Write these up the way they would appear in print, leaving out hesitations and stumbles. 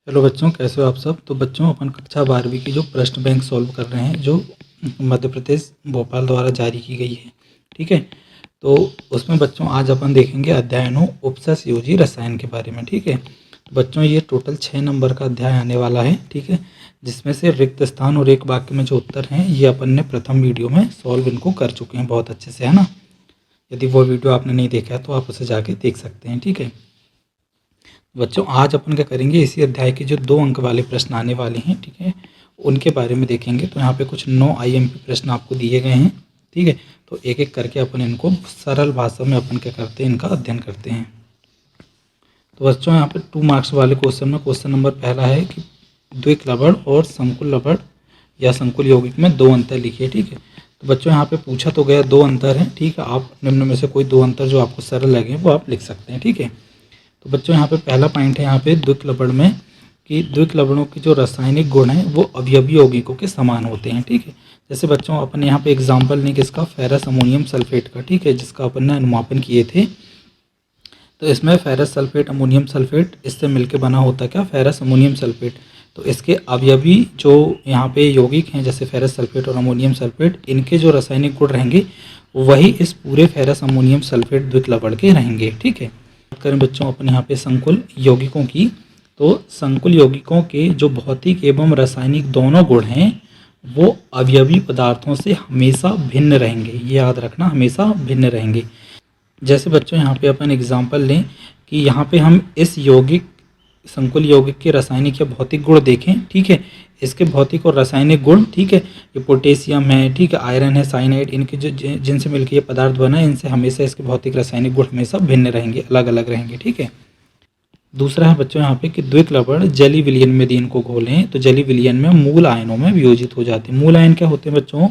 Hello बच्चों, कैसे हो आप सब। तो बच्चों, अपन कक्षा 12वीं की जो प्रश्न बैंक सॉल्व कर रहे हैं, जो मध्य प्रदेश भोपाल द्वारा जारी की गई है। ठीक है, तो उसमें बच्चों आज अपन देखेंगे अध्याय 9 उपसहयोजी रसायन के बारे में। ठीक है, तो बच्चों ये टोटल 6 नंबर का अध्याय आने वाला है। ठीक है, जिसमें से रिक्त स्थान और एक वाक्य में जो उत्तर हैं ये अपन ने प्रथम वीडियो में सॉल्व इनको कर चुके हैं बहुत अच्छे से, है ना। यदि वो वीडियो आपने नहीं देखा है तो आप उसे जाके देख सकते हैं। ठीक है बच्चों, आज अपन क्या करेंगे, इसी अध्याय के जो 2 अंक वाले प्रश्न आने वाले हैं, ठीक है, उनके बारे में देखेंगे। तो यहाँ पे कुछ 9 IMP प्रश्न आपको दिए गए हैं। ठीक है, तो एक एक करके अपन इनको सरल भाषा में अपन क्या करते हैं, इनका अध्ययन करते हैं। तो बच्चों, यहाँ पे 2 मार्क्स वाले क्वेश्चन में क्वेश्चन नंबर पहला है कि द्विक लवण और संकुल लवण या संकुल यौगिक में 2 अंतर लिखिए। ठीक है, तो बच्चों यहाँ पे पूछा तो गया 2 अंतर हैं। ठीक है, आप निम्न में से कोई 2 अंतर जो आपको सरल लगे वो आप लिख सकते हैं। ठीक है, तो बच्चों यहाँ पे पहला पॉइंट है यहाँ पे द्विक लवण में कि द्विक लवणों की जो रासायनिक गुण हैं वो अवयवी यौगिकों के समान होते हैं। ठीक है, जैसे बच्चों अपन यहाँ पे एग्जांपल लें किसका, फेरस अमोनियम सल्फेट का। ठीक है, जिसका अपन ने अनुमापन किए थे। तो इसमें फेरस सल्फेट अमोनियम सल्फेट इससे मिलकर बना होता क्या, फेरस अमोनियम सल्फेट। तो इसके अवयवी जो यहाँ पे यौगिक हैं जैसे फेरस सल्फेट और अमोनियम सल्फेट, इनके जो रासायनिक गुण रहेंगे वही इस पूरे फेरस अमोनियम सल्फेट द्विक लवण के रहेंगे। ठीक है, बात करें बच्चों अपन यहाँ पे संकुल यौगिकों की, तो संकुल यौगिकों के जो भौतिक एवं रासायनिक दोनों गुण हैं वो अवयवी पदार्थों से हमेशा भिन्न रहेंगे। ये याद रखना, हमेशा भिन्न रहेंगे। जैसे बच्चों यहाँ पे अपन एग्जांपल लें कि यहाँ पे हम इस यौगिक संकुल यौगिक के रासायनिक या भौतिक गुण देखें। ठीक है, इसके भौतिक और रासायनिक गुण, ठीक है, ये पोटेशियम है, ठीक है, आयरन है, साइनाइड, इनके जो जिनसे मिलकर ये पदार्थ बना है, इनसे हमेशा इसके भौतिक रासायनिक गुण हमेशा भिन्न रहेंगे, अलग अलग रहेंगे। ठीक है, दूसरा है बच्चों यहाँ पे कि द्विक लवण जलीय विलयन में यदि इनको घोलें तो जलीय विलयन में मूल आयनों में वियोजित हो जाते हैं। मूल आयन क्या होते हैं बच्चों,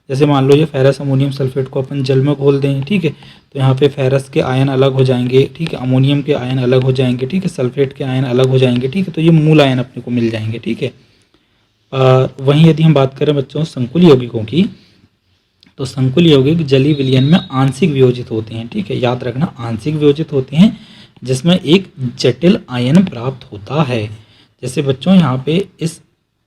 जैसे मान लो ये फेरस अमोनियम सल्फेट को अपन जल में घोल दें। ठीक है, तो यहाँ पे फेरस के आयन अलग हो जाएंगे, ठीक है, अमोनियम के आयन अलग हो जाएंगे, ठीक है, सल्फेट के आयन अलग हो जाएंगे। ठीक है, तो ये मूल आयन अपने को मिल जाएंगे। ठीक है, वहीं यदि हम बात करें बच्चों संकुल यौगिकों की, तो संकुल यौगिक जलीय विलयन में आंशिक वियोजित होते हैं। ठीक है, याद रखना, आंशिक वियोजित होते हैं जिसमें एक जटिल आयन प्राप्त होता है। जैसे बच्चों यहाँ पे इस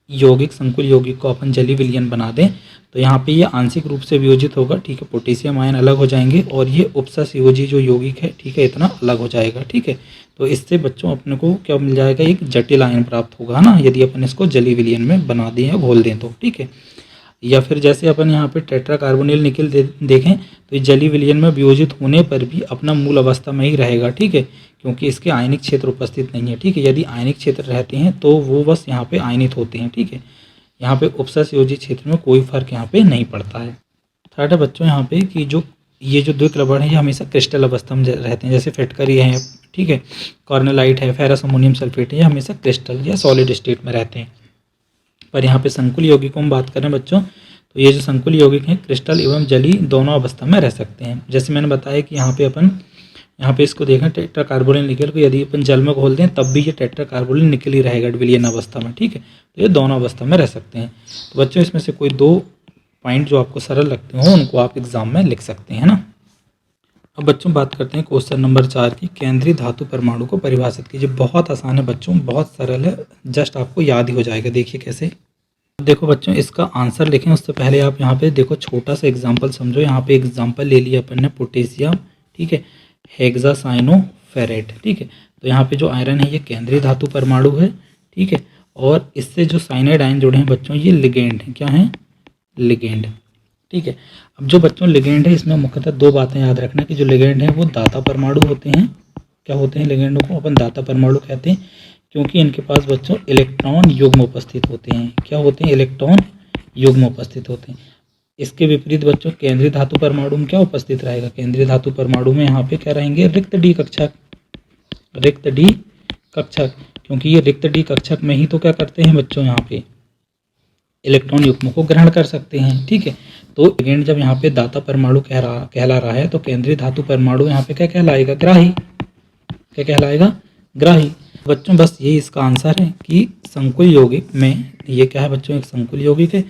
यौगिक संकुल यौगिक को अपन जलीय विलयन बना दें तो यहाँ पे ये आंशिक रूप से वियोजित होगा। ठीक है, पोटेशियम आयन अलग हो जाएंगे और ये उपसहयोजी जो यौगिक है, ठीक है, इतना अलग हो जाएगा। ठीक है, तो इससे बच्चों अपने को क्या मिल जाएगा, एक जटिल आयन प्राप्त होगा ना, यदि अपन इसको जलीय विलयन में बना दें या घोल दें तो। ठीक है, या फिर जैसे अपन यहाँ पे टेट्रा कार्बोनिल निकल देखें तो ये जलीय विलयन में वियोजित होने पर भी अपना मूल अवस्था में ही रहेगा। ठीक है, क्योंकि इसके आयनिक क्षेत्र उपस्थित नहीं है। ठीक है, यदि आयनिक क्षेत्र रहते हैं तो वो बस यहाँ पे आयनित होते हैं। ठीक है, यहाँ पे उपसहयोजी क्षेत्र में कोई फर्क यहाँ पे नहीं पड़ता है। थर्ड है बच्चों यहाँ पे कि जो ये जो द्विक लवण है ये हमेशा क्रिस्टल अवस्था में रहते हैं। जैसे फिटकरी है, ठीक है, कॉर्नेलाइट है, फेरस अमोनियम सल्फेट है, ये हमेशा क्रिस्टल या सॉलिड स्टेट में रहते हैं। पर यहाँ पे संकुल यौगिकों में बात करें बच्चों, तो ये जो संकुल यौगिक हैं क्रिस्टल एवं जलीय दोनों अवस्था में रह सकते हैं। जैसे मैंने बताया कि यहाँ पे अपन यहाँ पे इसको देखें टेट्रा कार्बोनिल निकल को यदि अपन जल में घोल दें तब भी ये टेट्रा कार्बोनिल निकल ही रहेगा विलयन अवस्था में। ठीक है, तो ये दोनों अवस्था में रह सकते हैं। तो बच्चों इसमें से कोई 2 पॉइंट जो आपको सरल लगते हो उनको आप एग्जाम में लिख सकते हैं ना। अब बच्चों बात करते हैं क्वेश्चन नंबर 4 की, केंद्रीय धातु परमाणु को परिभाषित कीजिए। बहुत आसान है बच्चों, बहुत सरल है, जस्ट आपको याद ही हो जाएगा। देखिए कैसे, देखो बच्चों इसका आंसर लिखें उससे पहले आप यहाँ पे देखो छोटा सा एग्जांपल समझो। यहाँ पे एग्जांपल ले लिया अपन ने पोटेशियम, ठीक है, हेक्सासाइनोफेरेट। ठीक है, तो यहाँ पे जो आयरन है ये केंद्रीय धातु परमाणु है। ठीक है, और इससे जो साइनाइड आयन जुड़े हैं बच्चों ये लिगेंड हैं। क्या हैं, लिगेंड। ठीक है, अब जो बच्चों लिगेंड है इसमें मुख्यतः 2 बातें याद रखना कि जो लिगेंड है वो दाता परमाणु होते हैं। क्या होते हैं, लिगेंडों को अपन दाता परमाणु कहते हैं क्योंकि इनके पास बच्चों इलेक्ट्रॉन युग्म उपस्थित होते हैं। क्या होते हैं, इलेक्ट्रॉन युग्म उपस्थित होते हैं। इसके विपरीत बच्चों केंद्रीय धातु परमाणु में क्या उपस्थित रहेगा, केंद्रीय धातु परमाणु में यहाँ पे क्या रहेंगे, रिक्त डी कक्षक, रिक्त डी कक्षक, क्योंकि ये रिक्त डी कक्षक में ही तो क्या करते हैं बच्चों, यहाँ पे इलेक्ट्रॉन युग्मों को ग्रहण कर सकते हैं। ठीक है, तो लिगेंड जब यहाँ पे दाता परमाणु कहला रहा है तो केंद्रीय धातु परमाणु यहाँ पे क्या कहलाएगा, ग्राही। क्या कहलाएगा, ग्राही। बच्चों बस यही इसका आंसर है कि संकुल यौगिक में ये क्या है बच्चों, एक संकुल यौगिक है,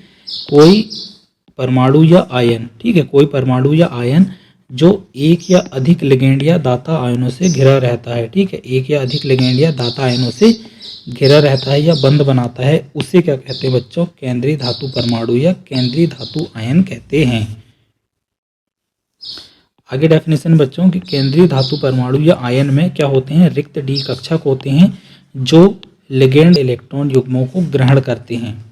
कोई परमाणु या आयन, ठीक है, कोई परमाणु या आयन जो एक या अधिक लिगेंड या दाता आयनों से घिरा रहता है। ठीक है, एक या अधिक लिगेंड या दाता आयनों से घिरा रहता है या बंध बनाता है, उसे क्या कहते हैं बच्चों? केंद्रीय धातु परमाणु या केंद्रीय धातु आयन कहते हैं। आगे डेफिनेशन बच्चों कि केंद्रीय धातु परमाणु या आयन में क्या होते हैं? रिक्त डी कक्षक होते हैं जो लिगेंड इलेक्ट्रॉन युग्मों को ग्रहण करते हैं।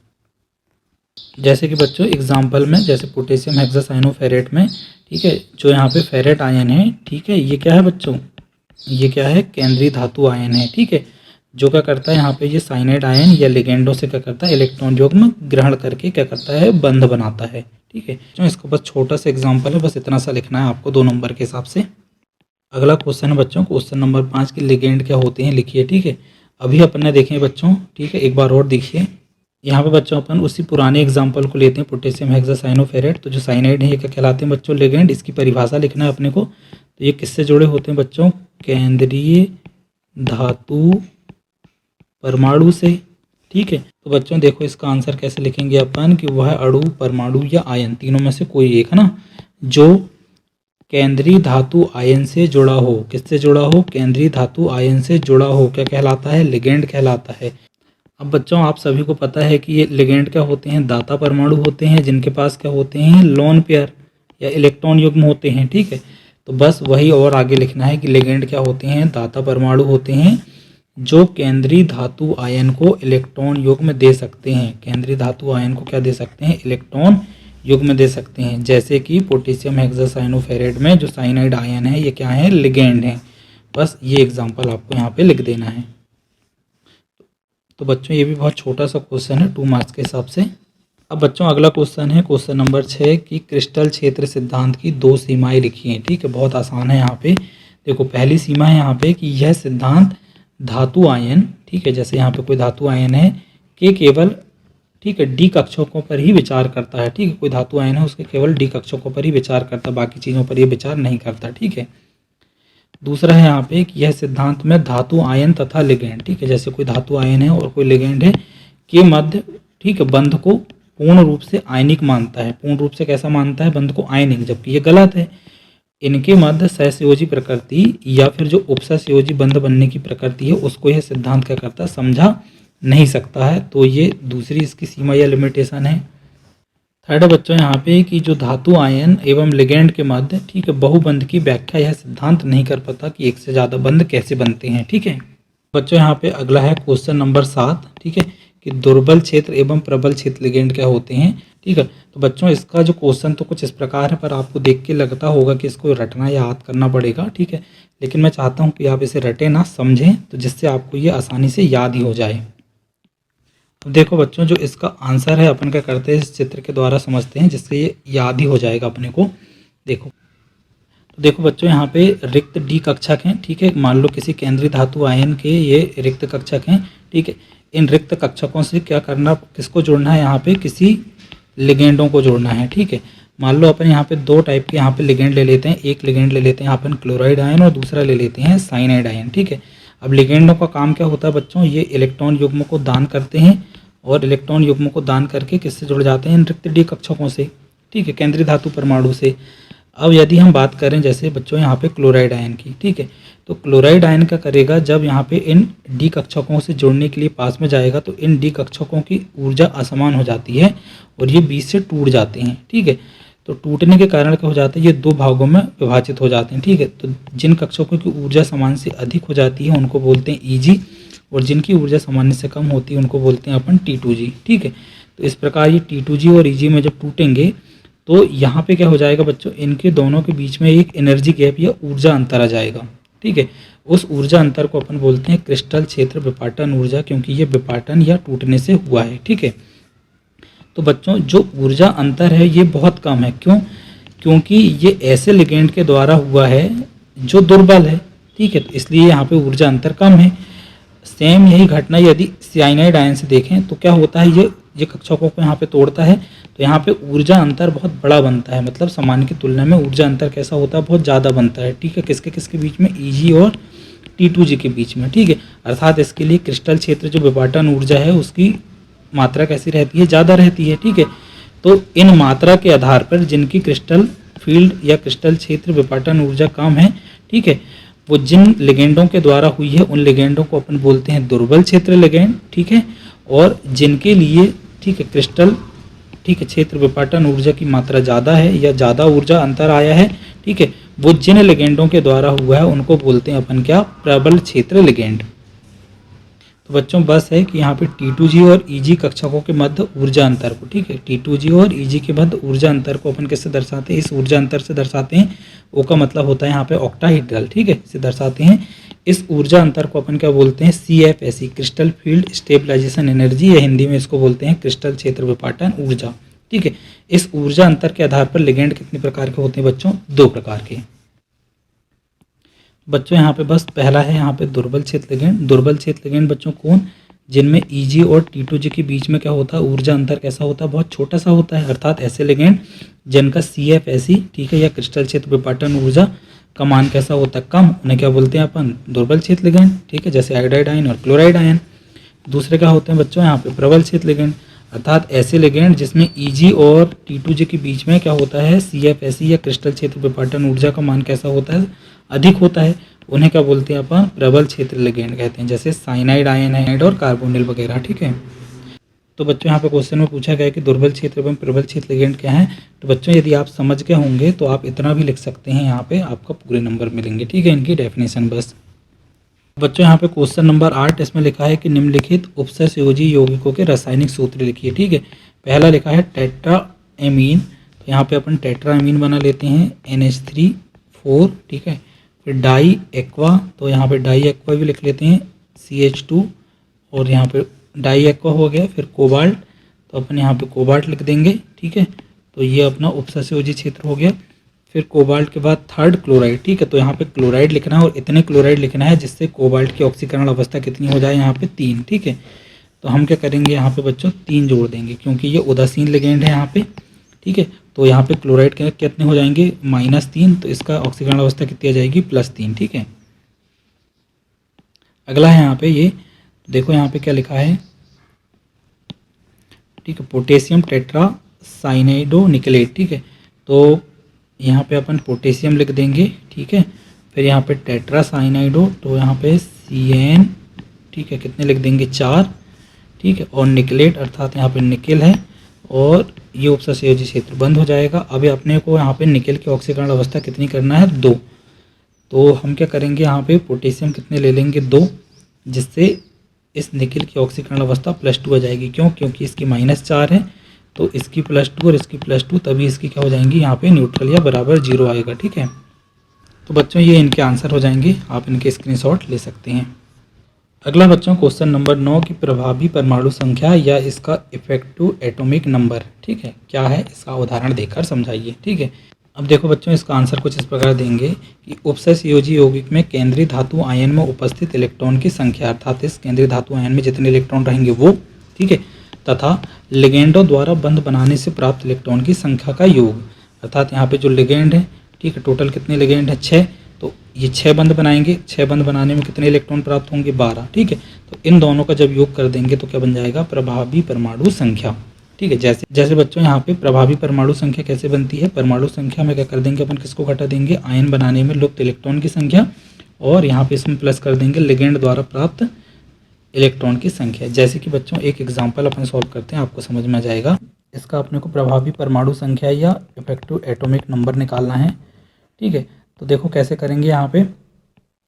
जैसे कि बच्चों एग्जाम्पल में, जैसे पोटेशियम हेक्सासाइनोफेरेट में, ठीक है, जो यहाँ पे फेरेट आयन है, ठीक है, ये क्या है बच्चों? ये क्या है? केंद्रीय धातु आयन है। ठीक है, जो क्या करता है यहाँ पे ये साइनाइड आयन या लिगेंडों से क्या करता है? इलेक्ट्रॉन युग्म ग्रहण करके क्या करता है? बंध बनाता है। ठीक है, तो इसका बस छोटा सा एग्जाम्पल है, बस इतना सा लिखना है आपको 2 नंबर के हिसाब से। अगला क्वेश्चन है बच्चों, क्वेश्चन नंबर 5 के लिगेंड क्या होते हैं लिखिए। ठीक है, अभी अपन ने देखे बच्चों, ठीक है, एक बार और देखिए। यहाँ पे बच्चों अपन उसी पुराने एग्जाम्पल को लेते हैं, पोटेशियम हेक्सासाइनोफेरेट। तो जो साइनाइड है ये क्या कहलाते हैं बच्चों? लिगेंड। इसकी परिभाषा लिखना है अपने को। तो ये किससे जुड़े होते हैं बच्चों? केंद्रीय धातु परमाणु से। ठीक है, तो बच्चों देखो इसका आंसर कैसे लिखेंगे अपन कि वह अणु, परमाणु या आयन, तीनों में से कोई एक है ना, जो केंद्रीय धातु आयन से जुड़ा हो। किससे जुड़ा हो? केंद्रीय धातु आयन से जुड़ा हो, क्या कहलाता है? लिगेंड कहलाता है। अब बच्चों आप सभी को पता है कि ये लिगेंड क्या होते हैं? दाता परमाणु होते हैं, जिनके पास क्या होते हैं? लोन पेयर या इलेक्ट्रॉन युग्म होते हैं। ठीक है, तो बस वही और आगे लिखना है कि लिगेंड क्या होते हैं? दाता परमाणु होते हैं जो केंद्रीय धातु आयन को इलेक्ट्रॉन युग्म दे सकते हैं। केंद्रीय धातु आयन को क्या दे सकते हैं? इलेक्ट्रॉन युग्म दे सकते हैं। जैसे कि पोटेशियम हेक्सासाइनोफेरेट में जो साइनाइड आयन है ये क्या है? लिगेंड है। बस ये एग्जाम्पल आपको यहाँ पे लिख देना है। तो बच्चों ये भी बहुत छोटा सा क्वेश्चन है 2 मार्क्स के हिसाब से। अब बच्चों अगला क्वेश्चन है क्वेश्चन नंबर 6 कि क्रिस्टल क्षेत्र सिद्धांत की 2 सीमाएं लिखिए। ठीक है, बहुत आसान है यहाँ पे। देखो पहली सीमा है यहाँ पे कि यह सिद्धांत धातु आयन, ठीक है, जैसे यहाँ पे कोई धातु आयन है कि केवल, ठीक है, डी कक्षकों पर ही विचार करता है। ठीक है, कोई धातु आयन है उसके केवल डी कक्षकों पर ही विचार करता है, बाकी चीज़ों पर ये विचार नहीं करता। ठीक है, दूसरा है यहाँ पे कि यह सिद्धांत में धातु आयन तथा लिगेंड, ठीक है, जैसे कोई धातु आयन है और कोई लिगेंड है के मध्य, ठीक है, बंध को पूर्ण रूप से आयनिक मानता है। पूर्ण रूप से कैसा मानता है? बंध को आयनिक, जबकि ये गलत है। इनके मध्य सहसंयोजी प्रकृति या फिर जो उपसहसंयोजी बंध बनने की प्रकृति है उसको यह सिद्धांत क्या करता है? समझा नहीं सकता है। तो ये दूसरी इसकी सीमा या लिमिटेशन है। थर्ड है बच्चों यहाँ पे कि जो धातु आयन एवं लिगेंड के मध्य, ठीक है, बहुबंध की व्याख्या यह सिद्धांत नहीं कर पाता कि एक से ज़्यादा बंध कैसे बनते हैं। ठीक है बच्चों, यहाँ पे अगला है क्वेश्चन नंबर 7, ठीक है, कि दुर्बल क्षेत्र एवं प्रबल क्षेत्र लिगेंड क्या होते हैं। ठीक है, तो बच्चों इसका जो क्वेश्चन तो कुछ इस प्रकार है, पर आपको देख के लगता होगा कि इसको रटना या याद करना पड़ेगा। ठीक है, लेकिन मैं चाहता हूँ कि आप इसे रटें ना, समझें, तो जिससे आपको ये आसानी से याद ही हो जाए। तो देखो बच्चों, जो इसका आंसर है अपन क्या करते हैं, इस चित्र के द्वारा समझते हैं, जिससे ये याद ही हो जाएगा अपने को। देखो, तो देखो बच्चों यहाँ पे रिक्त डी कक्षक हैं। ठीक है, मान लो किसी केंद्रीय धातु आयन के ये रिक्त कक्षक हैं। ठीक है, इन रिक्त कक्षकों से क्या करना, किसको जोड़ना है? यहाँ पे किसी लिगेंडों को जोड़ना है। ठीक है, मान लो अपन यहाँ पे 2 टाइप के यहाँ पे लिगेंड ले लेते हैं। एक लिगेंड ले लेते हैं यहाँ पे क्लोराइड आयन और दूसरा ले लेते हैं साइनाइड आयन। ठीक है, अब लिगेंडों का काम क्या होता है बच्चों? ये इलेक्ट्रॉन युग्म को दान करते हैं और इलेक्ट्रॉन युग्म को दान करके किससे जुड़ जाते हैं? इन रिक्त डी कक्षकों से। ठीक है, केंद्रीय धातु परमाणु से। अब यदि हम बात करें जैसे बच्चों यहाँ पे क्लोराइड आयन की, ठीक है, तो क्लोराइड आयन क्या करेगा, जब यहाँ पे इन डी कक्षकों से जोड़ने के लिए पास में जाएगा तो इन डी कक्षकों की ऊर्जा असमान हो जाती है और ये बीच से टूट जाते हैं। ठीक है, तो टूटने के कारण क्या हो जाता है? ये 2 भागों में विभाजित हो जाते हैं। ठीक है, तो जिन कक्षकों की ऊर्जा समान से अधिक हो जाती है उनको बोलते हैं Eg, और जिनकी ऊर्जा सामान्य से कम होती है उनको बोलते हैं अपन T2G। ठीक है, तो इस प्रकार ये T2G और Eg में जब टूटेंगे तो यहाँ पे क्या हो जाएगा बच्चों? इनके दोनों के बीच में एक एनर्जी गैप या ऊर्जा अंतर आ जाएगा। ठीक है, उस ऊर्जा अंतर को अपन बोलते हैं क्रिस्टल क्षेत्र विपाटन ऊर्जा, क्योंकि ये विपाटन या टूटने से हुआ है। ठीक है, तो बच्चों जो ऊर्जा अंतर है ये बहुत कम है। क्यों? क्योंकि ये ऐसे लिगेंड के द्वारा हुआ है जो दुर्बल है। ठीक है, तो इसलिए यहाँ पे ऊर्जा अंतर कम है। सेम यही घटना यदि साइनाइड आयन से देखें तो क्या होता है, ये कक्षकों को यहाँ पे तोड़ता है तो यहाँ पे ऊर्जा अंतर बहुत बड़ा बनता है। मतलब सामान्य की तुलना में ऊर्जा अंतर कैसा होता है? बहुत ज़्यादा बनता है। ठीक है, किसके किसके बीच में? Eg और T2G के बीच में। ठीक है, अर्थात इसके लिए क्रिस्टल क्षेत्र जो विपाटन ऊर्जा है उसकी मात्रा कैसी रहती है? ज़्यादा रहती है। ठीक है, तो इन मात्रा के आधार पर जिनकी क्रिस्टल फील्ड या क्रिस्टल क्षेत्र विपाटन ऊर्जा कम है, ठीक है, वो जिन लिगेंडों के द्वारा हुई है उन लिगेंडों को अपन बोलते हैं दुर्बल क्षेत्र लिगेंड, ठीक है, और जिनके लिए, ठीक है, क्रिस्टल, ठीक है, क्षेत्र विपाटन ऊर्जा की मात्रा ज़्यादा है या ज़्यादा ऊर्जा अंतर आया है, ठीक है, वो जिन लिगेंडों के द्वारा हुआ है उनको बोलते हैं अपन क्या, प्रबल क्षेत्र लिगेंड। तो बच्चों बस है कि यहाँ पे T2G और EG कक्षकों के मध्य ऊर्जा अंतर को, ठीक है, T2G और EG के मध्य ऊर्जा अंतर को अपन किससे दर्शाते हैं, इस ऊर्जा अंतर से दर्शाते हैं। ओ का मतलब होता है यहाँ पे ऑक्टाहेड्रल, ठीक है, इसे दर्शाते हैं। इस ऊर्जा अंतर को अपन क्या बोलते हैं, CFSE, crystal field stabilisation energy, या हिंदी में इसको बोलते हैं क्रिस्टल क्षेत्र विपाटन ऊर्जा, ठीक है। इस ऊर्जा अंतर के आधार पर लिगेंड कितने प्रकार के होते हैं बच्चों, 2 प्रकार के। बच्चों यहाँ पे बस पहला है यहाँ पे दुर्बल क्षेत्र लिगेंड। दुर्बल क्षेत्र लिगेंड बच्चों कौन, जिनमें EG और T2G के बीच में क्या होता है, ऊर्जा अंतर कैसा होता है, बहुत छोटा सा होता है, अर्थात ऐसे लिगेंड जिनका CFSE, ठीक है, या क्रिस्टल क्षेत्र विपाटन ऊर्जा का मान कैसा होता है, कम, उन्हें क्या बोलते हैं अपन, दुर्बल क्षेत्र लिगेंड, ठीक है, जैसे आयोडाइड आयन और क्लोराइड आयन। दूसरे क्या होते हैं बच्चों यहाँ पे प्रबल क्षेत्र लिगेंड, अर्थात ऐसे लिगेंड जिसमें EG और T2G के बीच में क्या होता है, CFSE या क्रिस्टल क्षेत्र विपाटन ऊर्जा का मान कैसा होता है, अधिक होता है, उन्हें क्या बोलते हैं अपन, प्रबल क्षेत्र लिगेंड कहते हैं, जैसे साइनाइड आयन और कार्बोनिल वगैरह, ठीक है। तो बच्चों यहाँ पे क्वेश्चन में पूछा गया कि दुर्बल क्षेत्र एवं प्रबल क्षेत्र लिगेंड क्या है। तो बच्चों यदि आप समझ गए होंगे तो आप इतना भी लिख सकते हैं, यहाँ पे आपका पूरे नंबर मिलेंगे, ठीक है, इनकी डेफिनेशन बस। बच्चों यहाँ पे क्वेश्चन नंबर 8, इसमें लिखा है कि निम्नलिखित उपसंयोजी यौगिकों के रासायनिक सूत्र लिखिए, ठीक है। पहला लिखा है टेट्राएमीन, तो यहाँ पे अपन टेट्राएमीन बना लेते हैं, NH3 4, ठीक है। फिर डाई एक्वा, तो यहाँ पे डाई एक्वा भी लिख लेते हैं, CH2, और यहाँ पे डाई एक्वा हो गया। फिर कोबाल्ट, तो अपन यहाँ पे कोबाल्ट लिख देंगे, ठीक है, तो ये अपना उपसंयोजी क्षेत्र हो गया। फिर कोबाल्ट के बाद थर्ड क्लोराइड, ठीक है, तो यहाँ पे क्लोराइड लिखना है और इतने क्लोराइड लिखना है जिससे कोबाल्ट की ऑक्सीकरण अवस्था कितनी हो जाए, यहाँ पे 3, ठीक है। तो हम क्या करेंगे यहाँ पे बच्चों 3 जोड़ देंगे, क्योंकि ये उदासीन लिगेंड है यहाँ पे, ठीक है। तो यहाँ पे क्लोराइड के कितने हो जाएंगे, -3, तो इसका ऑक्सीकरण अवस्था कितनी आ जाएगी, +3, ठीक है। अगला है यहाँ पे ये, देखो यहाँ पे क्या लिखा है, ठीक है, पोटेशियम टेट्रासाइनाइडो निकलेट, ठीक है। तो यहाँ पे अपन पोटेशियम लिख देंगे, ठीक है। फिर यहाँ पे टेट्रासाइनाइडो, तो यहाँ पे CN, ठीक है, कितने लिख देंगे, 4, ठीक है। और निकलेट अर्थात यहाँ पे निकेल है, और ये उपसंयोजी क्षेत्र बंद हो जाएगा। अभी अपने को यहाँ पे निकेल की ऑक्सीकरण अवस्था कितनी करना है, 2। तो हम क्या करेंगे, यहाँ पे पोटेशियम कितने ले लेंगे, 2, जिससे इस निकेल की ऑक्सीकरण अवस्था +2 आ जाएगी। क्यों, क्योंकि इसकी -4 है, तो इसकी +2 और इसकी +2, तभी इसकी क्या हो जाएंगी, यहाँ पे न्यूट्रल या बराबर 0 आएगा, ठीक है। तो बच्चों ये इनके आंसर हो जाएंगे, आप इनके स्क्रीनशॉट ले सकते हैं। अगला बच्चों क्वेश्चन नंबर 9 की प्रभावी परमाणु संख्या या इसका इफेक्टिव एटॉमिक नंबर, ठीक है, क्या है, इसका उदाहरण देकर समझाइए, ठीक है। अब देखो बच्चों इसका आंसर कुछ इस प्रकार देंगे कि उपसंयोजी यौगिक में केंद्रीय धातु आयन में उपस्थित इलेक्ट्रॉन की संख्या, अर्थात इस केंद्रीय धातु आयन में जितने इलेक्ट्रॉन रहेंगे वो, ठीक है, तथा लिगेंडों द्वारा बंध बनाने से प्राप्त इलेक्ट्रॉन की संख्या का योग, अर्थात यहाँ पे जो लिगेंड है, ठीक है, टोटल कितने लिगेंड है, 6, तो ये 6 बंध बनाएंगे, 6 बंध बनाने में कितने इलेक्ट्रॉन प्राप्त होंगे, 12, ठीक है। तो इन दोनों का जब योग कर देंगे तो क्या बन जाएगा, प्रभावी परमाणु संख्या, ठीक है। जैसे बच्चों यहाँ पे प्रभावी परमाणु संख्या कैसे बनती है, परमाणु संख्या में क्या कर देंगे अपन, किसको घटा देंगे, आयन बनाने में लुप्त इलेक्ट्रॉन की संख्या, और यहाँ पे इसमें प्लस कर देंगे लिगेंड द्वारा प्राप्त इलेक्ट्रॉन की संख्या। जैसे कि बच्चों एक एग्जाम्पल अपन सॉल्व करते हैं, आपको समझ में आ जाएगा। इसका अपने को प्रभावी परमाणु संख्या या इफेक्टिव एटॉमिक नंबर निकालना है, ठीक है। तो देखो कैसे करेंगे, यहाँ पे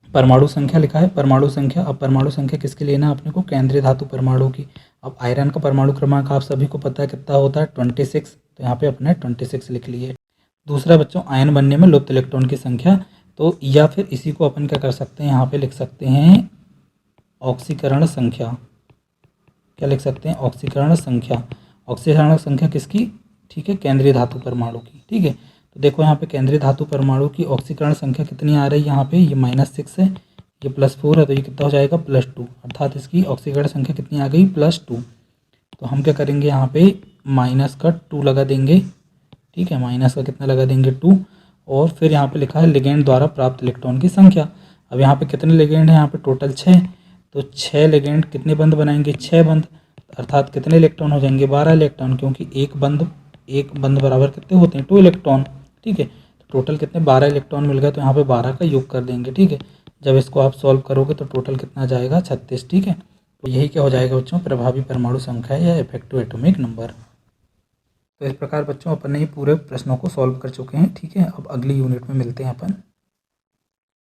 परमाणु संख्या लिखा है, परमाणु संख्या, अब परमाणु संख्या किसकी लेना है अपने को, केंद्रीय धातु परमाणु की। अब आयरन का परमाणु क्रमांक आप सभी को पता है कितना होता है, 26, तो यहाँ पे अपने 26 लिख लिए। दूसरा बच्चों आयन बनने में लुप्त इलेक्ट्रॉन की संख्या, तो या फिर इसी को अपन क्या कर सकते हैं, यहाँ पे लिख सकते हैं ऑक्सीकरण संख्या, क्या लिख सकते हैं, ऑक्सीकरण संख्या। ऑक्सीकरण संख्या किसकी, ठीक है, केंद्रीय धातु परमाणु की, ठीक है। तो देखो यहाँ पे केंद्रीय धातु परमाणु की ऑक्सीकरण संख्या कितनी आ रही है, यहाँ पे ये -6 है, ये +4 है, तो ये कितना हो जाएगा, +2, अर्थात इसकी ऑक्सीकरण संख्या कितनी आ गई, +2। तो हम क्या करेंगे, यहाँ पे -2 लगा देंगे, ठीक है, माइनस का कितना लगा देंगे, 2, और फिर यहाँ पे लिखा है लिगेंड द्वारा प्राप्त इलेक्ट्रॉन की संख्या। अब यहाँ पे कितने लिगेंड हैं, यहाँ पे टोटल 6, तो 6 लिगेंड कितने बंध बनाएंगे, 6 बंध, अर्थात कितने इलेक्ट्रॉन हो जाएंगे, 12 इलेक्ट्रॉन, क्योंकि एक बंध बराबर कितने होते हैं, 2 इलेक्ट्रॉन, ठीक है। टोटल कितने 12 इलेक्ट्रॉन मिल गए, तो यहाँ पे 12 का योग कर देंगे। ठीक है, जब इसको आप सॉल्व करोगे तो टोटल कितना जाएगा 36। ठीक है, तो यही क्या हो जाएगा बच्चों, प्रभावी परमाणु संख्या या इफेक्टिव एटॉमिक नंबर। तो इस प्रकार बच्चों अपन ने ये पूरे प्रश्नों को सॉल्व कर चुके हैं। ठीक है, अब अगली यूनिट में मिलते हैं अपन।